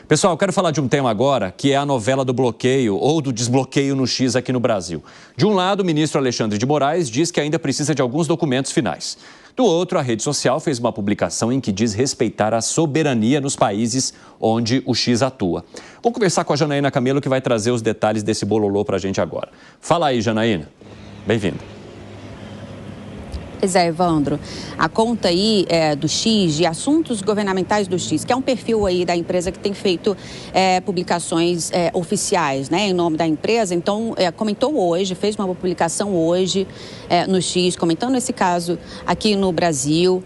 Pessoal, eu quero falar de um tema agora, que é a novela do bloqueio ou do desbloqueio no X aqui no Brasil. De um lado, o ministro Alexandre de Moraes diz que ainda precisa de alguns documentos finais. Do outro, a rede social fez uma publicação em que diz respeitar a soberania nos países onde o X atua. Vou conversar com a Janaína Camelo, que vai trazer os detalhes desse bololô para a gente agora. Fala aí, Janaína. Bem-vinda. Pois é, Evandro, a conta aí do X, de assuntos governamentais do X, que é um perfil aí da empresa que tem feito publicações oficiais, né, em nome da empresa. Então, comentou hoje, fez uma publicação hoje no X, comentando esse caso aqui no Brasil.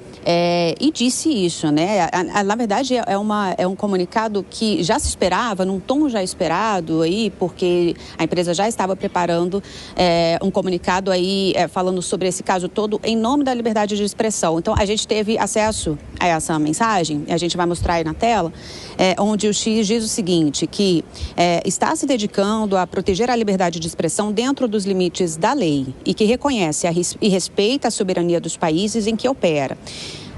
E disse isso, né? Na verdade, é um comunicado que já se esperava, num tom já esperado aí, porque a empresa já estava preparando um comunicado aí falando sobre esse caso todo em nome da liberdade de expressão. Então, a gente teve acesso a essa mensagem, a gente vai mostrar aí na tela, onde o X diz o seguinte, que está se dedicando a proteger a liberdade de expressão dentro dos limites da lei e que reconhece e respeita a soberania dos países em que opera.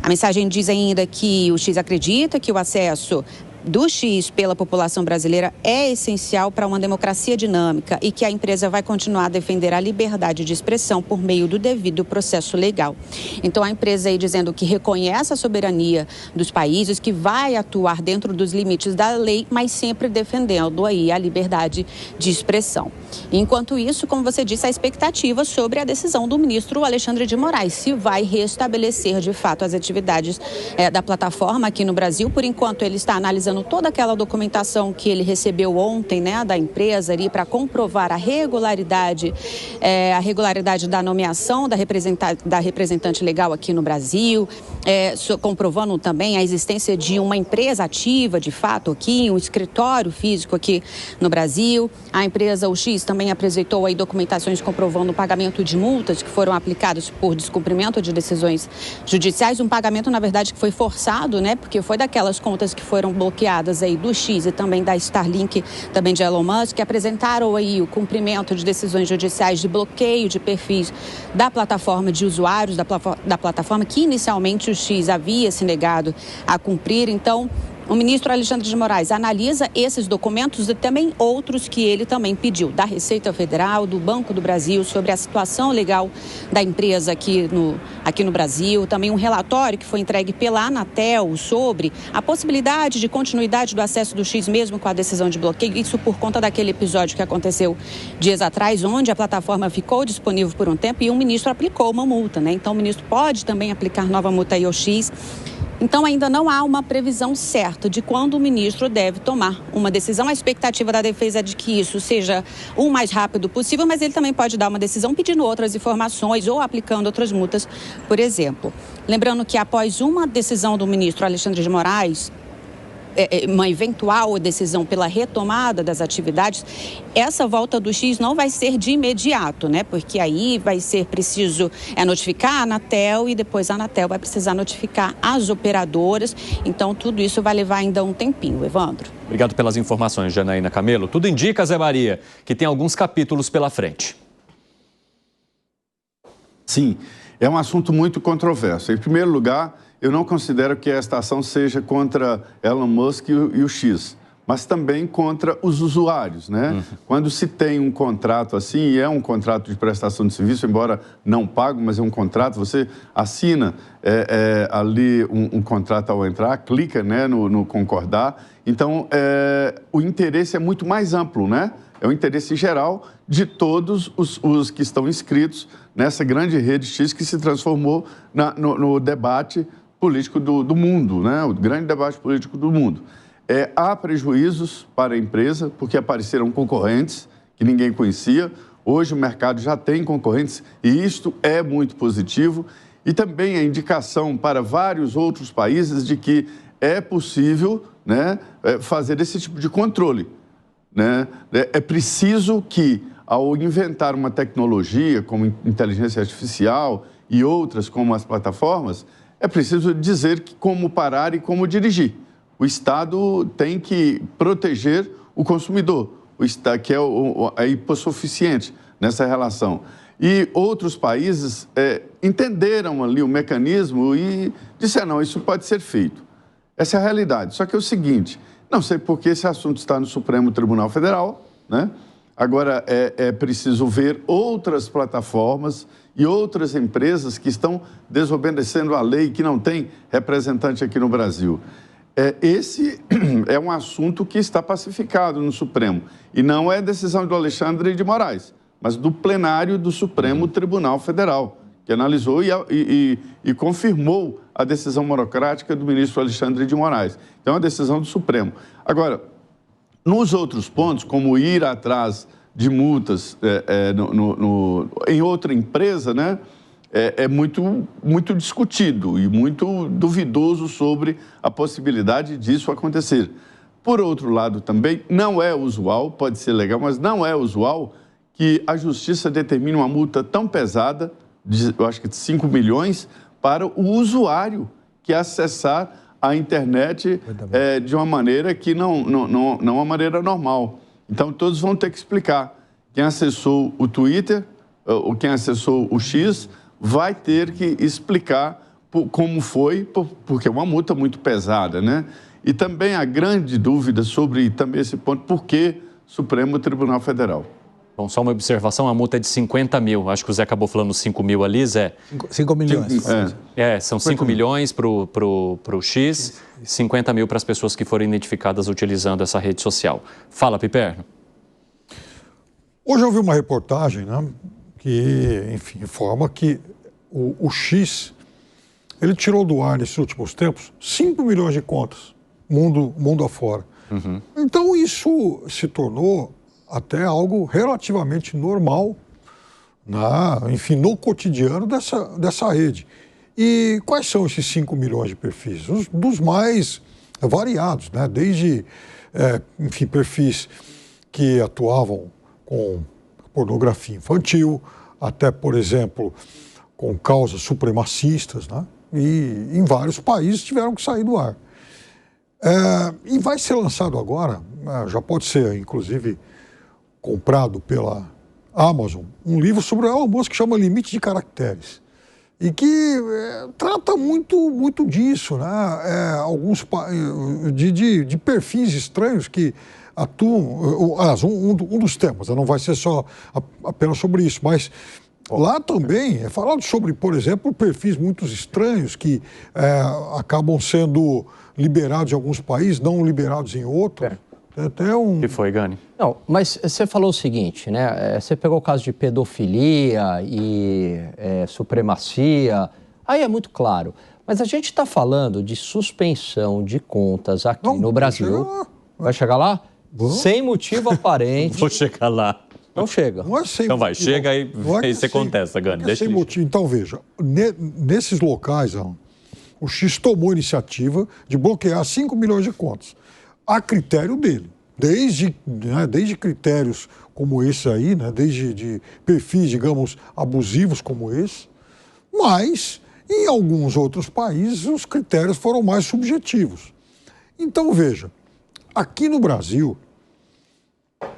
A mensagem diz ainda que o X acredita que o acesso do X pela população brasileira é essencial para uma democracia dinâmica e que a empresa vai continuar a defender a liberdade de expressão por meio do devido processo legal. Então, a empresa aí dizendo que reconhece a soberania dos países, que vai atuar dentro dos limites da lei, mas sempre defendendo aí a liberdade de expressão. Enquanto isso, como você disse, a expectativa sobre a decisão do ministro Alexandre de Moraes, se vai restabelecer de fato as atividades da plataforma aqui no Brasil. Por enquanto, ele está analisando toda aquela documentação que ele recebeu ontem, né, da empresa ali para comprovar a regularidade da nomeação da representante legal aqui no Brasil, comprovando também a existência de uma empresa ativa, de fato, aqui, um escritório físico aqui no Brasil. A empresa, o X, também apresentou aí documentações comprovando o pagamento de multas que foram aplicadas por descumprimento de decisões judiciais, um pagamento, na verdade, que foi forçado, né, porque foi daquelas contas que foram bloqueadas aí do X e também da Starlink, também de Elon Musk, que apresentaram aí o cumprimento de decisões judiciais de bloqueio de perfis da plataforma de usuários da plataforma, que inicialmente o X havia se negado a cumprir. Então, o ministro Alexandre de Moraes analisa esses documentos e também outros que ele também pediu, da Receita Federal, do Banco do Brasil, sobre a situação legal da empresa aqui no Brasil. Também um relatório que foi entregue pela Anatel sobre a possibilidade de continuidade do acesso do X mesmo com a decisão de bloqueio. Isso por conta daquele episódio que aconteceu dias atrás, onde a plataforma ficou disponível por um tempo e o ministro aplicou uma multa, né? Então, o ministro pode também aplicar nova multa aí ao X. Então, ainda não há uma previsão certa de quando o ministro deve tomar uma decisão. A expectativa da defesa é de que isso seja o mais rápido possível, mas ele também pode dar uma decisão pedindo outras informações ou aplicando outras multas, por exemplo. Lembrando que após uma decisão do ministro Alexandre de Moraes, uma eventual decisão pela retomada das atividades, essa volta do X não vai ser de imediato, né? Porque aí vai ser preciso notificar a Anatel e depois a Anatel vai precisar notificar as operadoras. Então, tudo isso vai levar ainda um tempinho, Evandro. Obrigado pelas informações, Janaína Camelo. Tudo indica, Zé Maria, que tem alguns capítulos pela frente. Sim, é um assunto muito controverso. Em primeiro lugar, eu não considero que esta ação seja contra Elon Musk e o X, mas também contra os usuários, né? Quando se tem um contrato assim, e é um contrato de prestação de serviço, embora não pago, mas é um contrato, você assina ali um contrato ao entrar, clica, né, no concordar. Então, o interesse é muito mais amplo, né? É o interesse geral de todos os que estão inscritos nessa grande rede X que se transformou no debate político do mundo, né? O grande debate político do mundo. Há prejuízos para a empresa, porque apareceram concorrentes que ninguém conhecia. Hoje o mercado já tem concorrentes e isto é muito positivo. E também a indicação para vários outros países de que é possível, né, fazer esse tipo de controle, né? É preciso que, ao inventar uma tecnologia como inteligência artificial e outras como as plataformas, é preciso dizer como parar e como dirigir. O Estado tem que proteger o consumidor, o Estado, que é a hipossuficiente nessa relação. E outros países entenderam ali o mecanismo e disseram, não, isso pode ser feito. Essa é a realidade. Só que é o seguinte, Não sei porque esse assunto está no Supremo Tribunal Federal, né? Agora, é preciso ver outras plataformas e outras empresas que estão desobedecendo a lei, que não tem representante aqui no Brasil. Esse é um assunto que está pacificado no Supremo. E não é decisão do Alexandre de Moraes, mas do plenário do Supremo Tribunal Federal, que analisou e confirmou a decisão monocrática do ministro Alexandre de Moraes. Então, é uma decisão do Supremo. Agora, nos outros pontos, como ir atrás de multas em outra empresa, né, é muito discutido e muito duvidoso sobre a possibilidade disso acontecer. Por outro lado, também, não é usual, pode ser legal, mas não é usual que a Justiça determine uma multa tão pesada, eu acho que de 5 milhões, para o usuário que acessar a internet de uma maneira que não é uma maneira normal. Então, todos vão ter que explicar. Quem acessou o Twitter, ou quem acessou o X, vai ter que explicar como foi, porque é uma multa muito pesada, né? E também a grande dúvida sobre também esse ponto, por que Supremo Tribunal Federal? Bom, só uma observação, a multa é de 50 mil. Acho que o Zé acabou falando 5 mil ali, Zé. 5 milhões. São 5 milhões para o X, 50 mil para as pessoas que forem identificadas utilizando essa rede social. Fala, Piperno. Hoje eu vi uma reportagem, né, que, enfim, informa que o X, ele tirou do ar nesses últimos tempos 5 milhões de contas, mundo afora. Uhum. Então isso se tornou até algo relativamente normal, enfim, no cotidiano dessa rede. E quais são esses 5 milhões de perfis? Dos mais variados, né? Desde, enfim, perfis que atuavam com pornografia infantil, até, por exemplo, com causas supremacistas, né? E em vários países tiveram que sair do ar. E vai ser lançado agora, já pode ser, inclusive, comprado pela Amazon, um livro sobre o Elon Musk que chama Limite de Caracteres. E que trata muito disso, né? De perfis estranhos que atuam. Um dos temas, não vai ser só apenas sobre isso, mas lá também é falado sobre, por exemplo, perfis muito estranhos que acabam sendo liberados em alguns países, não liberados em outros. Até O que foi, Gani? Não, mas você falou o seguinte, né? Você pegou o caso de pedofilia e supremacia, aí é muito claro. Mas a gente está falando de suspensão de contas aqui no Brasil. Vai chegar lá? Sem motivo aparente. Vou chegar lá. Não chega. Não é sem então vai, motivo. chega aí você contesta, Gani. Deixa sem motivo. Então, veja, nesses locais, o X tomou a iniciativa de bloquear 5 milhões de contas. A critério dele, desde critérios como esse aí, né, desde de perfis, digamos, abusivos como esse, mas em alguns outros países os critérios foram mais subjetivos. Então, veja, aqui no Brasil,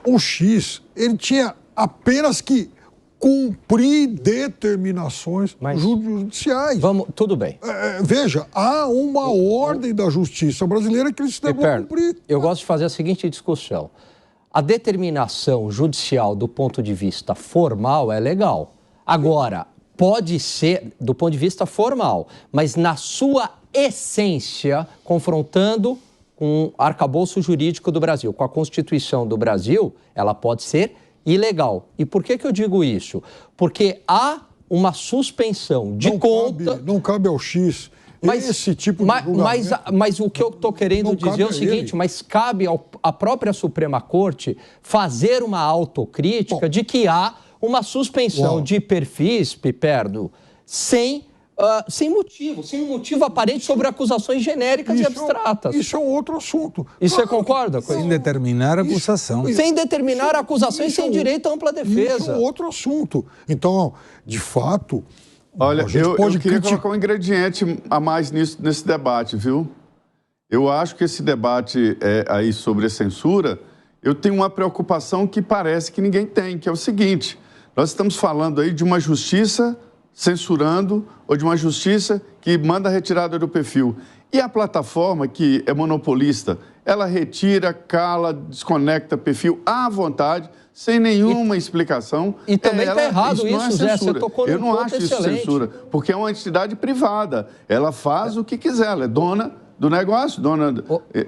o X, ele tinha apenas que cumprir determinações judiciais. Tudo bem. Veja, há uma ordem da justiça brasileira que eles devem cumprir. Eu gosto de fazer a seguinte discussão. A determinação judicial do ponto de vista formal é legal. Agora, pode ser do ponto de vista formal, mas na sua essência, confrontando com o arcabouço jurídico do Brasil, com a Constituição do Brasil, ela pode ser ilegal. E por que eu digo isso? Porque há uma suspensão de conta... Não cabe ao X esse tipo de julgamento. Mas o que eu estou querendo dizer é o seguinte, mas cabe à própria Suprema Corte fazer uma autocrítica de que há uma suspensão de perfis, Piperno, sem um motivo aparente sobre acusações genéricas e abstratas. Isso é um outro assunto. E você concorda com isso? Sem determinar a acusação. Sem determinar a acusação e sem direito à ampla defesa. Isso é um outro assunto. Então, de fato... Olha, eu queria colocar um ingrediente a mais nesse debate, viu? Eu acho que esse debate aí sobre a censura, eu tenho uma preocupação que parece que ninguém tem, que é o seguinte: nós estamos falando aí de uma justiça censurando ou de uma justiça que manda a retirada do perfil. E a plataforma, que é monopolista, ela retira, cala, desconecta perfil à vontade, sem nenhuma explicação. E também está errado isso, Zé, você tocou num ponto excelente. Eu não acho isso censura, porque é uma entidade privada. Ela faz o que quiser, ela é dona do negócio,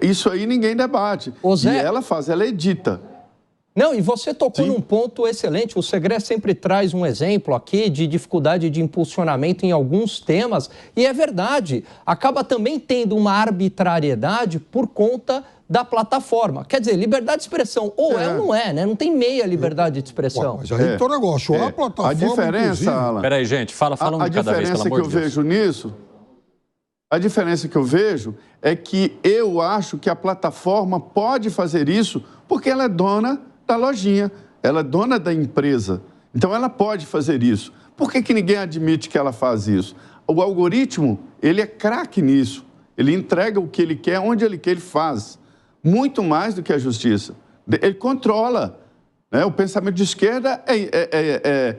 Isso aí ninguém debate. Zé... E ela faz, ela edita. Não, e você tocou num ponto excelente. O Segré sempre traz um exemplo aqui de dificuldade de impulsionamento em alguns temas. E é verdade, acaba também tendo uma arbitrariedade por conta da plataforma. Quer dizer, liberdade de expressão, ou é ou não é, né? Não tem meia liberdade de expressão. Mas aí tem um negócio, a plataforma, a diferença, Alan... Peraí, gente, fala um de cada vez, pelo amor de Deus. A diferença que eu vejo é que eu acho que a plataforma pode fazer isso porque ela é dona da lojinha, ela é dona da empresa. Então, ela pode fazer isso. Por que ninguém admite que ela faz isso? O algoritmo, ele é craque nisso. Ele entrega o que ele quer, onde ele quer, ele faz. Muito mais do que a justiça. Ele controla. Né? O pensamento de esquerda é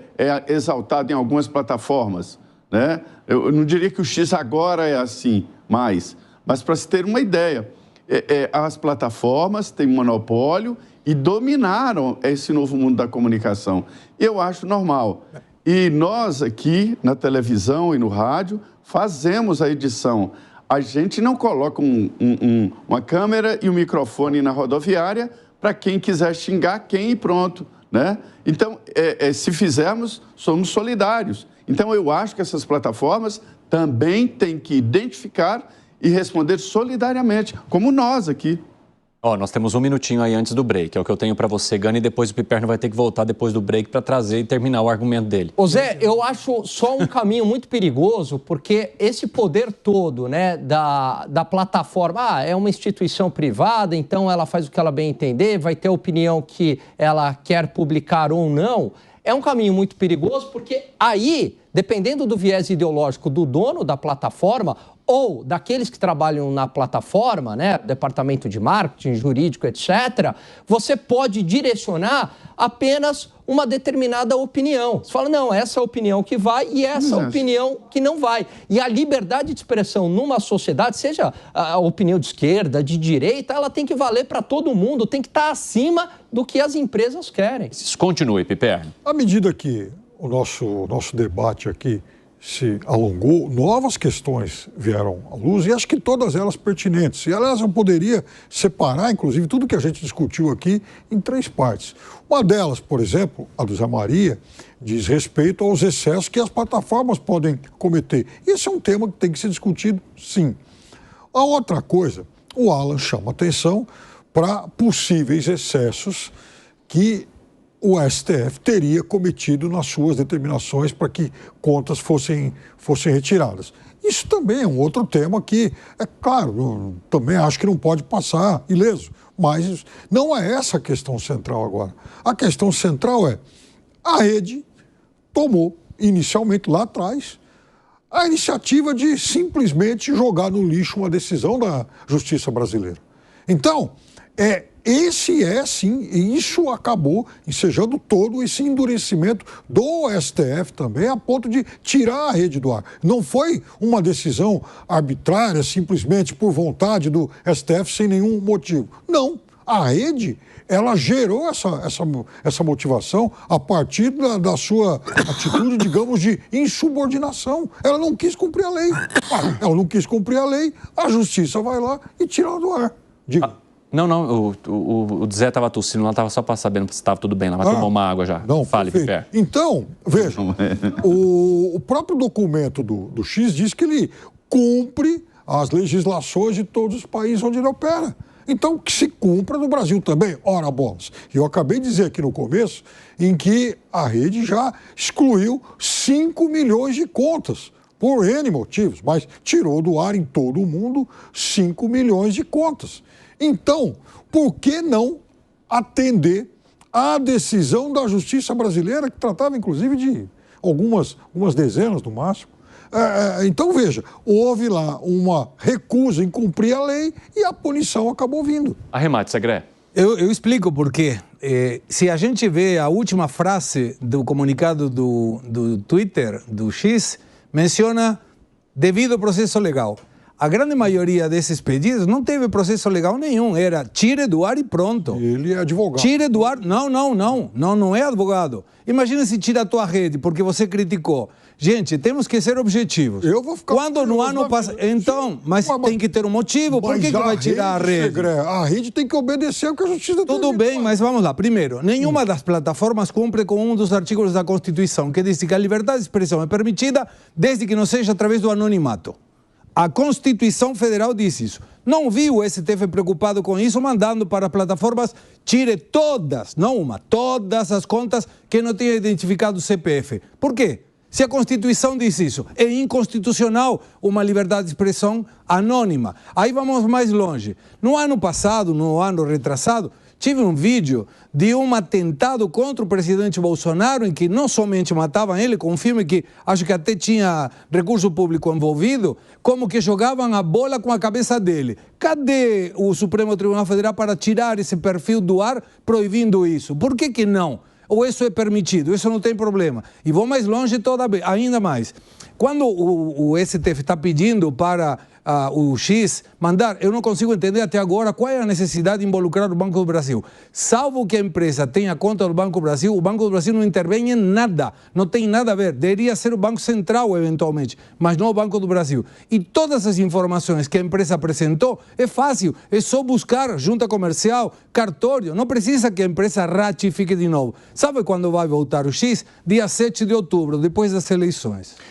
exaltado em algumas plataformas. Né? Eu não diria que o X agora é assim, mas para se ter uma ideia, as plataformas têm monopólio e dominaram esse novo mundo da comunicação. Eu acho normal. E nós aqui, na televisão e no rádio, fazemos a edição. A gente não coloca uma câmera e um microfone na rodoviária para quem quiser xingar quem e pronto. Né? Então, se fizermos, somos solidários. Então, eu acho que essas plataformas também têm que identificar e responder solidariamente, como nós aqui. Nós temos um minutinho aí antes do break, é o que eu tenho para você, Gani, e depois o Piperno vai ter que voltar depois do break para trazer e terminar o argumento dele. Zé, eu acho só um caminho muito perigoso, porque esse poder todo, né, da plataforma, é uma instituição privada, então ela faz o que ela bem entender, vai ter a opinião que ela quer publicar ou não. É um caminho muito perigoso, porque aí, dependendo do viés ideológico do dono da plataforma ou daqueles que trabalham na plataforma, né, departamento de marketing, jurídico, etc., você pode direcionar apenas uma determinada opinião. Você fala, não, essa é a opinião que vai e essa é a opinião que não vai. E a liberdade de expressão numa sociedade, seja a opinião de esquerda, de direita, ela tem que valer para todo mundo, tem que estar acima do que as empresas querem. Continue, Piperno. À medida que o nosso debate aqui se alongou, novas questões vieram à luz e acho que todas elas pertinentes. E, aliás, eu poderia separar, inclusive, tudo que a gente discutiu aqui em 3 partes. Uma delas, por exemplo, a do Zé Maria, diz respeito aos excessos que as plataformas podem cometer. Esse é um tema que tem que ser discutido, sim. A outra coisa, o Alan chama atenção para possíveis excessos que o STF teria cometido nas suas determinações para que contas fossem retiradas. Isso também é um outro tema que, é claro, também acho que não pode passar ileso, mas não é essa a questão central agora. A questão central é, a rede tomou, inicialmente lá atrás, a iniciativa de simplesmente jogar no lixo uma decisão da justiça brasileira. Então, sim, e isso acabou ensejando todo esse endurecimento do STF também, a ponto de tirar a rede do ar. Não foi uma decisão arbitrária, simplesmente por vontade do STF, sem nenhum motivo. Não, a rede, ela gerou essa motivação a partir da sua atitude, digamos, de insubordinação. Ela não quis cumprir a lei. Ela não quis cumprir a lei, a justiça vai lá e tira ela do ar. Diga. Não, o Zé estava tossindo lá, estava só para saber se estava tudo bem lá, mas tomou uma água já. Não, fale, Piper. Então, veja, o próprio documento do X diz que ele cumpre as legislações de todos os países onde ele opera. Então, que se cumpra no Brasil também. Ora, bolas. Eu acabei de dizer aqui no começo em que a rede já excluiu 5 milhões de contas, por N motivos, mas tirou do ar em todo o mundo 5 milhões de contas. Então, por que não atender à decisão da justiça brasileira, que tratava, inclusive, de algumas dezenas no máximo? Então, veja, houve lá uma recusa em cumprir a lei e a punição acabou vindo. Arremate, Segré. Eu explico por quê. Se a gente vê a última frase do comunicado do Twitter, do X, menciona devido ao processo legal. a grande maioria desses pedidos não teve processo legal nenhum. Era tire do ar e pronto. Ele é advogado. Tire do ar. Não é advogado. Imagina se tira a tua rede porque você criticou. Gente, temos que ser objetivos. Eu vou ficar... Quando no ano passa... Então, mas tem que ter um motivo. Por que vai tirar a rede? A rede tem que obedecer ao que a justiça tem. Tudo bem, mas vamos lá. Primeiro, nenhuma das plataformas cumpre com um dos artigos da Constituição, que diz que a liberdade de expressão é permitida desde que não seja através do anonimato. A Constituição Federal diz isso. Não vi o STF preocupado com isso, mandando para plataformas tire todas, não uma, todas as contas que não tenham identificado o CPF. Por quê? Se a Constituição diz isso, é inconstitucional uma liberdade de expressão anônima. Aí vamos mais longe. No ano passado, no ano retrasado, tive um vídeo de um atentado contra o presidente Bolsonaro, em que não somente matavam ele, com um filme que acho que até tinha recurso público envolvido, como que jogavam a bola com a cabeça dele. Cadê o Supremo Tribunal Federal para tirar esse perfil do ar, proibindo isso? Por que não? Ou isso é permitido, isso não tem problema. E vou mais longe ainda mais. Quando o STF está pedindo para o X mandar, eu não consigo entender até agora qual é a necessidade de involucrar o Banco do Brasil. Salvo que a empresa tenha conta do Banco do Brasil, o Banco do Brasil não intervém em nada, não tem nada a ver. Deveria ser o Banco Central, eventualmente, mas não o Banco do Brasil. E todas as informações que a empresa apresentou, é fácil, é só buscar junta comercial, cartório, não precisa que a empresa ratifique de novo. Sabe quando vai voltar o X? Dia 7 de outubro, depois das eleições.